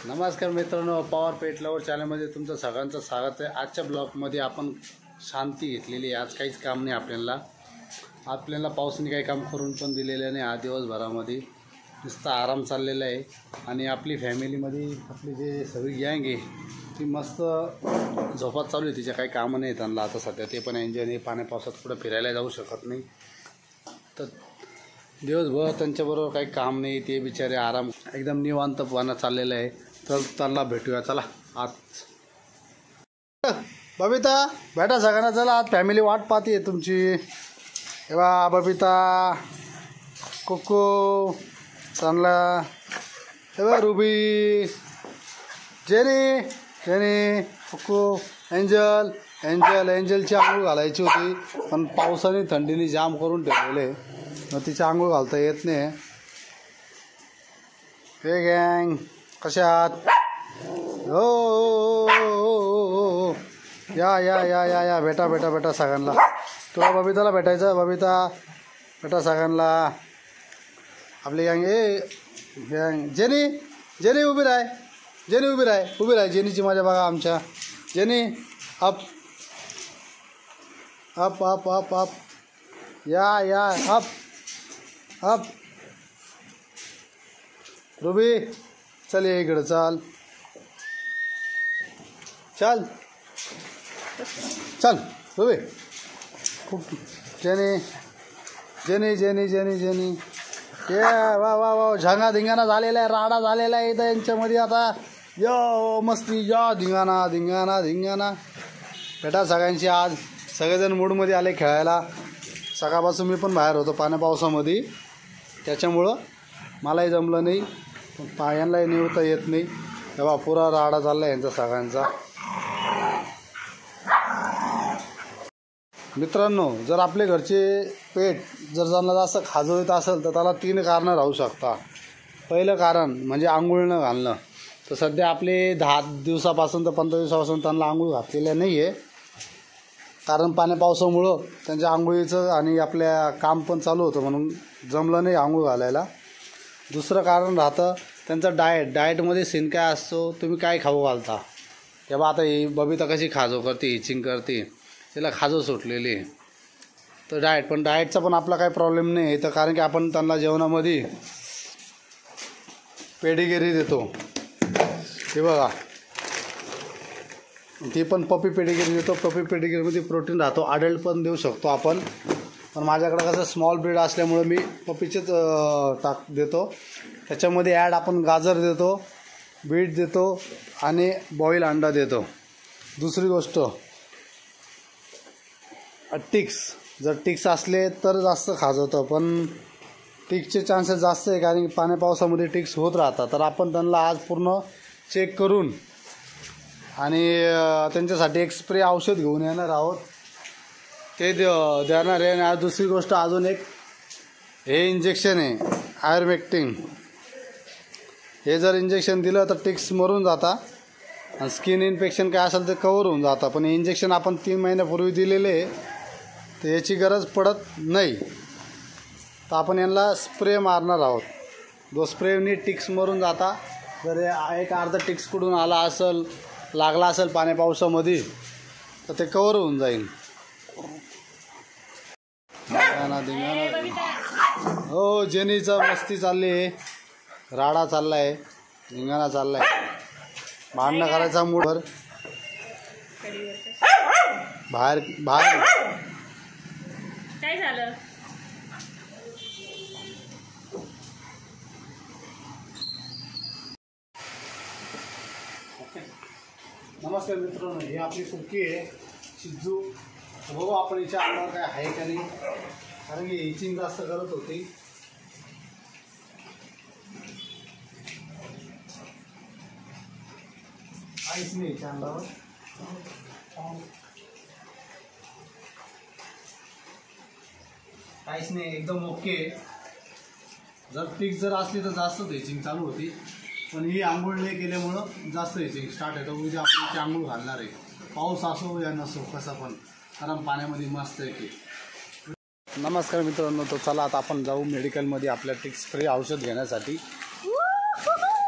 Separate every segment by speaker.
Speaker 1: नमस्कार मित्रांनो, पॉवर पेट लवर चॅनलमध्ये तुमचं सगळ्यांचं स्वागत आहे। आजच्या ब्लॉगमध्ये आपण शांती घेतलेली आहे। आज काहीच काम नाही आपल्याला पावसाने काही काम करून पण दिलेलं नाही। आज दिवसभरामध्ये नुसता आराम चाललेला आहे आणि आपली फॅमिलीमध्ये आपली जे सगळी गँग आहे ती मस्त झोपात चालू आहे। तिच्या काही कामं नाही त्यांना आता सध्या, ते पण एन्जॉय नाही, पाण्या पावसात कुठं फिरायला जाऊ शकत नाही, तर दिवसभर त्यांच्याबरोबर काही काम नाही, ते बिचारे आराम एकदम निवांतपणा चाललेलं आहे। तर त्यांना भेटूया, चला आज। बबिता भेटा सगळ्यांना, चला आज फॅमिली वाट पाहते तुमची। एव्हा बबिता, कोको, चांगला, एव्हा रुबी, जेनी, कोको, एंजलची आंघोळ घालायची होती पण पावसाने थंडीने जाम करून ठेवलेले, मग तिची आंघोळ घालता येत नाही। हे गँग कशा आहात? हो या भेटा सगळ्यांना। तुला बबिताला भेटायचं, बबिता भेटा सगळ्यांना। आपली गँग गँग जेनी उभी राह, जेनीची मजा बघा आमच्या। जेनी अप या अप रुबी चल, ये इकडं चल रुबी। जेनी ये वा झांगा धिंगाणा झालेला आहे, राडा झालेला आहे इथं यांच्यामध्ये आता। यो मस्ती, या धिंगाणा भेटा सगळ्यांची। आज सगळेजण मूडमध्ये आले खेळायला। सकाळपासून मी पण बाहेर होतो पाण्या पावसामध्ये, त्याच्यामुळं मलाही जमलं नाही, पायांनाही निवडता येत नाही। तेव्हा पुरा राडा चालला यांचा सगळ्यांचा। मित्रांनो, जर आपले घरचे पेट जर त्यांना जास्त खाजव येत असेल तर त्याला 3 कारणं राहू शकतात। पहिलं कारण म्हणजे आंघोळ न घालणं। तर सध्या आपले 10 दिवसापासून तर 15 दिवसापासून त्यांना आंघोळ घातलेल्या नाही आहे, कारण पाण्या पावसामुळं त्यांच्या आंघोळीचं आणि आपल्या काम पण चालू होतं म्हणून जमलं नाही आंघोळ घालायला। दुसरं कारण राहतं त्यांचं डाएटमध्ये सीन काय असतो, तुम्ही काय खाऊ घालता। तेव्हा आता ही बबिता कशी खाजो करते, हिचिंग करते, तिला खाजो सुटलेली, तर डाएटचा पण आपला काही प्रॉब्लेम नाही आहे। तर कारण की आपण त्यांना जेवणामध्ये पेडिगिरी देतो, हे बघा, ती पण पपी पेडिगिरी देतो। पपी पेडिगिरीमध्ये प्रोटीन राहतो, अडल्ट पण देऊ शकतो आपण, पण माझ्याकडे कसं स्मॉल ब्रीड असल्यामुळे मी पपीचेच देतो। त्याच्यामध्ये ॲड आपण गाजर देतो, बीट देतो आणि बॉईल अंडा देतो। दुसरी गोष्ट टिक्स, जर टिक्स असले तर जास्त खाजवतं, पण टिक्सचे चान्सेस जास्त आहे कारण की पाण्या पावसामध्ये टिक्स होत राहतात। तर आपण त्यांना आज पूर्ण चेक करून आणि त्यांच्यासाठी एक स्प्रे औषध घेऊन येणार आहोत, ते देणार आहे। आणि आज दुसरी गोष्ट अजून एक, हे इंजेक्शन आहे आयुर्वेक्टिन, हे जर इंजेक्शन दिलं तर टिक्स मरून जातात आणि स्किन इन्फेक्शन काय असेल ते कवर होऊन जातं। पण हे इंजेक्शन आपण 3 महिन्यापूर्वी दिलेले आहे, तर याची गरज पडत नाही। तर आपण यांना स्प्रे मारणार आहोत, जो स्प्रेने टिक्स मरून जाता। जर एक अर्धा टिक्स कुठून आला असेल, लागला असेल पाण्या पावसामध्ये, तर ते कवर होऊन जाईल। हो, जेनीचा मस्ती चालली आहे, राडा चालला आहे, धिंगाणा चालला आहे, भांडणं करायचा मूडवर बाहेर
Speaker 2: काय झालं?
Speaker 1: नमस्कार मित्रांनो, ही आपली कुकी आहे शिजू। बघू आपण हिच्या अंगावर काय आहे का नाही, कारण की इचिंग जास्त करत होती। काहीच नाही हिच्या अंगावर, काहीच नाही, एकदम ओके। जर टिक्स जर असली तर जास्त इचिंग चालू होती, पण ही आंघोळ नाही केल्यामुळं जास्त इचिंग स्टार्ट आहे। तर उद्या आपण ती आंघोळ घालणार आहे, पाऊस असो या नसो, कसा पण गरम पाण्यामध्ये मस्त आहे की। नमस्कार मित्रांनो, तो चला आता आपण जाऊ मेडिकलमध्ये आपल्या टिक्स फ्री औषध घेण्यासाठी।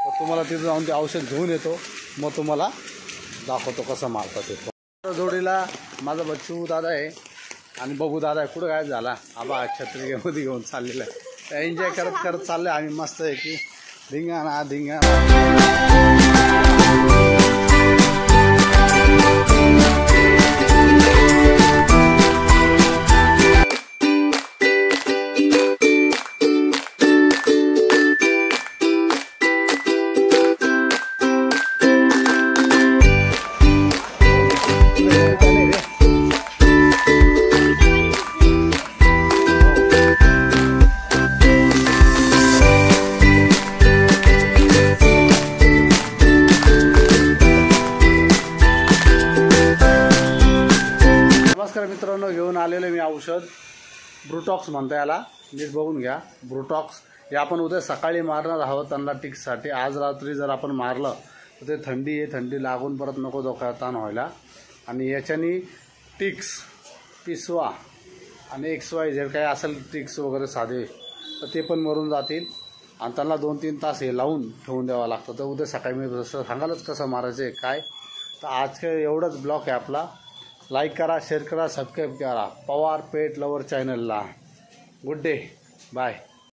Speaker 1: तर तुम्हाला तिथं जाऊन ते औषध घेऊन येतो, मग तुम्हाला दाखवतो कसं मारतात ते. जोडीला माझा बच्चू दादा आहे आणि बघू दादा आहे. कुठं गायब झाला? आबा छत्रीमध्ये घेऊन चाललेला आहे. एन्जॉय करत करत चाललं आम्ही मस्त आहे की धिंगाणा धिंगाणा. मित्रांनो, घेऊन आलेलं मी औषध ब्रुटॉक्स म्हणतो याला, नीट बघून घ्या. ब्रुटॉक्स हे आपण उद्या सकाळी मारणार आहोत त्यांना टिक्ससाठी. आज रात्री जर आपण मारलं तर ते थंडी आहे, थंडी लागून परत नको धोका ताण व्हायला. आणि याच्यानी टिक्स, पिसवा आणि XYZ काही असेल टिक्स वगैरे साधे तर ते पण मरून जातील. आणि त्यांना 2-3 तास हे लावून ठेवून द्यावं लागतं. तर उद्या सकाळी मी जसं सांगालच कसं मारायचं आहे काय. तर आज काय एवढंच ब्लॉग आहे आपला. लाईक करा, शेअर करा, सबस्क्राईब करा पवार पेट लवर चॅनलला. Good day, bye.